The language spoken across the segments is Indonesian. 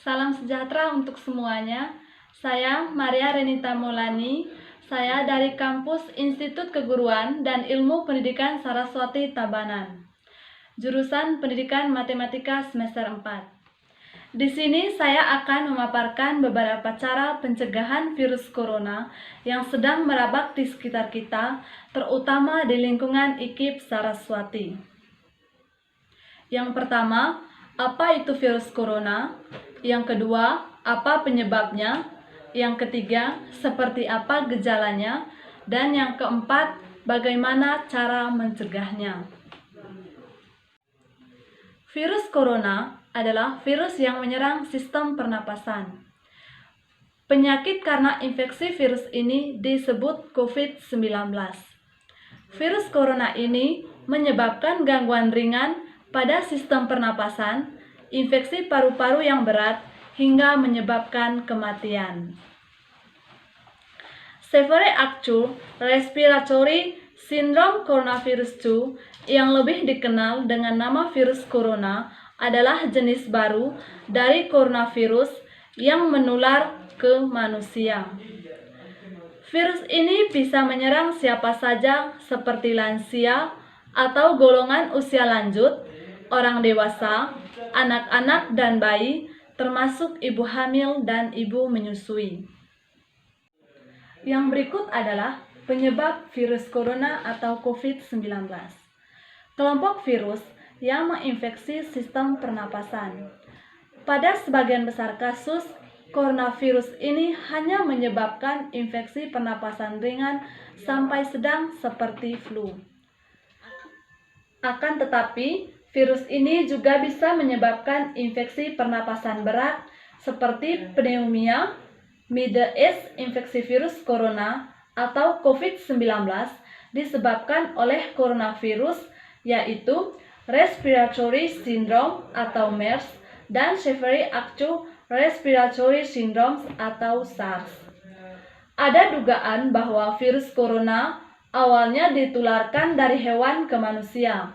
Salam sejahtera untuk semuanya. Saya Maria Renita Maulani. Saya dari kampus Institut Keguruan dan Ilmu Pendidikan Saraswati Tabanan. Jurusan Pendidikan Matematika semester 4. Di sini saya akan memaparkan beberapa cara pencegahan virus corona yang sedang merabak di sekitar kita, terutama di lingkungan IKIP Saraswati. Yang pertama, apa itu virus corona? Yang kedua, apa penyebabnya? Yang ketiga, seperti apa gejalanya? Dan yang keempat, bagaimana cara mencegahnya? Virus corona adalah virus yang menyerang sistem pernapasan. Penyakit karena infeksi virus ini disebut COVID-19. Virus corona ini menyebabkan gangguan ringan pada sistem pernapasan, infeksi paru-paru yang berat, hingga menyebabkan kematian. Severe Acute Respiratory Syndrome Coronavirus 2 yang lebih dikenal dengan nama virus corona adalah jenis baru dari coronavirus yang menular ke manusia. Virus ini bisa menyerang siapa saja seperti lansia atau golongan usia lanjut, orang dewasa, anak-anak dan bayi, termasuk ibu hamil dan ibu menyusui. Yang berikut adalah penyebab virus corona atau COVID-19. Kelompok virus yang menginfeksi sistem pernapasan. Pada sebagian besar kasus, coronavirus ini hanya menyebabkan infeksi pernapasan ringan sampai sedang seperti flu. Akan tetapi, virus ini juga bisa menyebabkan infeksi pernapasan berat seperti pneumonia, Middle East infeksi virus corona atau COVID-19 disebabkan oleh coronavirus, yaitu Respiratory Syndrome atau MERS dan Severe Acute Respiratory Syndrome atau SARS. Ada dugaan bahwa virus corona awalnya ditularkan dari hewan ke manusia.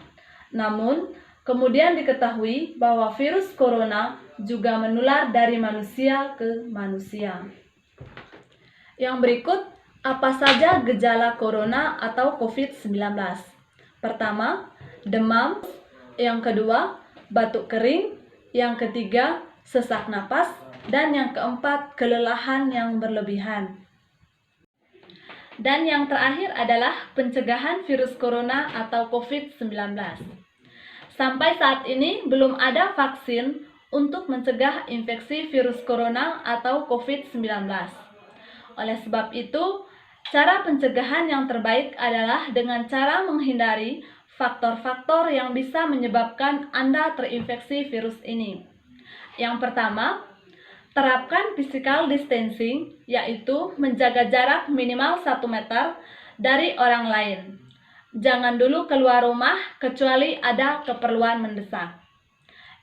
Namun, kemudian diketahui bahwa virus corona juga menular dari manusia ke manusia. Yang berikut, apa saja gejala corona atau COVID-19? Pertama, demam. Yang kedua, batuk kering. Yang ketiga, sesak napas. Dan yang keempat, kelelahan yang berlebihan. Dan yang terakhir adalah pencegahan virus corona atau COVID-19. Sampai saat ini belum ada vaksin untuk mencegah infeksi virus corona atau COVID-19. Oleh sebab itu, cara pencegahan yang terbaik adalah dengan cara menghindari faktor-faktor yang bisa menyebabkan Anda terinfeksi virus ini. Yang pertama, terapkan physical distancing, yaitu menjaga jarak minimal 1 meter dari orang lain. Jangan dulu keluar rumah kecuali ada keperluan mendesak.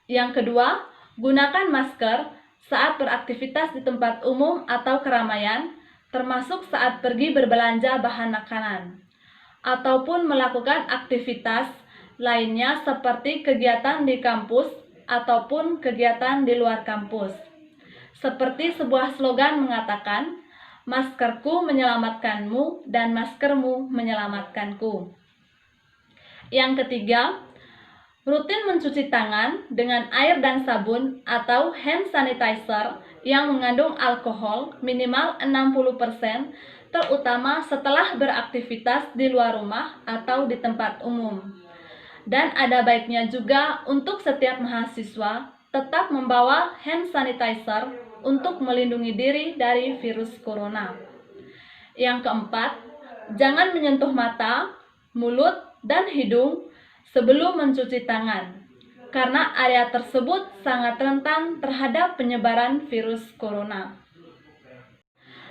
Yang kedua, gunakan masker saat beraktivitas di tempat umum atau keramaian, termasuk saat pergi berbelanja bahan makanan, ataupun melakukan aktivitas lainnya seperti kegiatan di kampus ataupun kegiatan di luar kampus. Seperti sebuah slogan mengatakan, maskerku menyelamatkanmu dan maskermu menyelamatkanku. Yang ketiga, rutin mencuci tangan dengan air dan sabun atau hand sanitizer yang mengandung alkohol minimal 60%, terutama setelah beraktivitas di luar rumah atau di tempat umum. Dan ada baiknya juga untuk setiap mahasiswa tetap membawa hand sanitizer untuk melindungi diri dari virus corona. Yang keempat, jangan menyentuh mata, mulut, dan hidung sebelum mencuci tangan, karena area tersebut sangat rentan terhadap penyebaran virus corona.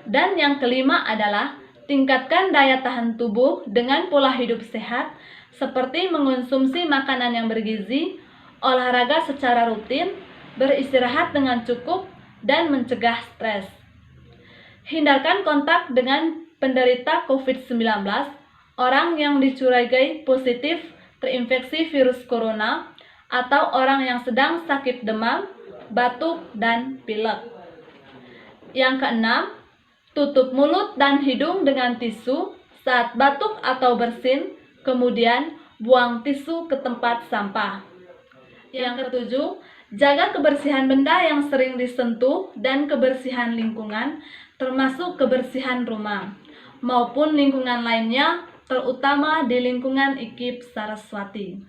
Dan yang kelima adalah tingkatkan daya tahan tubuh dengan pola hidup sehat, seperti mengonsumsi makanan yang bergizi, olahraga secara rutin, beristirahat dengan cukup, dan mencegah stres. Hindarkan kontak dengan penderita COVID-19, orang yang dicurigai positif terinfeksi virus corona, atau orang yang sedang sakit demam, batuk, dan pilek. Yang keenam, tutup mulut dan hidung dengan tisu saat batuk atau bersin, kemudian buang tisu ke tempat sampah. Yang ketujuh, jaga kebersihan benda yang sering disentuh dan kebersihan lingkungan, termasuk kebersihan rumah, maupun lingkungan lainnya, terutama di lingkungan IKIP Saraswati.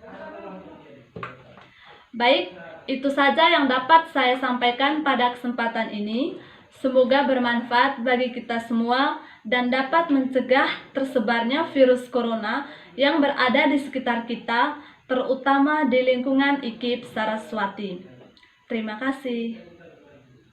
Baik, itu saja yang dapat saya sampaikan pada kesempatan ini. Semoga bermanfaat bagi kita semua dan dapat mencegah tersebarnya virus corona yang berada di sekitar kita, terutama di lingkungan IKIP Saraswati. Terima kasih.